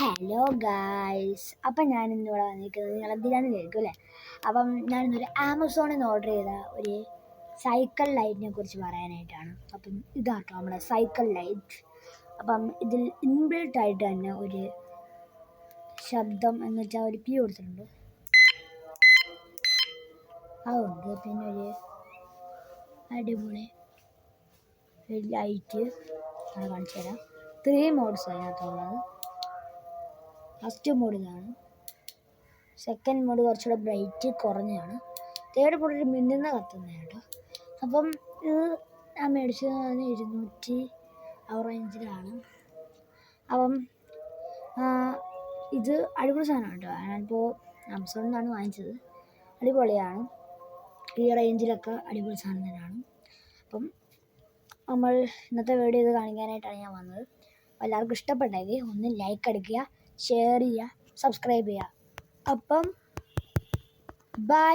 Hello guys, അപ്പം ഞാനിന്നിവിടെ വന്നിരിക്കുന്നത് നിങ്ങളെന്തിനാന്ന് കേൾക്കും അല്ലേ. അപ്പം ഞാനിന്നൊരു ആമസോണിൽ നിന്ന് ഓർഡർ ചെയ്ത ഒരു സൈക്കിൾ ലൈറ്റിനെ കുറിച്ച് പറയാനായിട്ടാണ്. അപ്പം ഇതാട്ടോ നമ്മുടെ സൈക്കിൾ ലൈറ്റ്. അപ്പം ഇതിൽ ഇൻബിൽട്ടായിട്ട് തന്നെ ഒരു ശബ്ദം എന്ന് വെച്ചാൽ ഒരു പി കൊടുത്തിട്ടുണ്ട്. അതുണ്ട്. പിന്നെ ഒരു അടിപൊളി ലൈറ്റ് ആണ് കാണിച്ചു തരാം. 3 മോഡ്സ് അതിനകത്തുള്ളത്. ഫസ്റ്റ് മോഡ് ഇതാണ്. സെക്കൻഡ് മോഡ് കുറച്ചുകൂടെ ബ്രൈറ്റ് കുറഞ്ഞതാണ്. തേർഡ് മോഡ് ഒരു മിന്നുന്ന കത്തുന്നതാണ് കേട്ടോ. അപ്പം ഇത് ഞാൻ മേടിച്ചത് 200 റേഞ്ചിലാണ്. അപ്പം ഇത് അടിപൊളി സാധനമാണ് കേട്ടോ. ഞാനിപ്പോൾ ആമസോണിൽ നിന്നാണ് വാങ്ങിച്ചത്. അടിപൊളിയാണ്. ഈ റേഞ്ചിലൊക്കെ അടിപൊളി സാധനം തന്നെയാണ്. അപ്പം നമ്മൾ ഇന്നത്തെ വീഡിയോ ഇത് കാണിക്കാനായിട്ടാണ് ഞാൻ വന്നത്. എല്ലാവർക്കും ഇഷ്ടപ്പെട്ടെങ്കിൽ ഒന്ന് ലൈക്ക് അടിക്കുക, ഷെയർ ചെയ്യുക, സബ്സ്ക്രൈബ് ചെയ്യുക. അപ്പം ബൈ.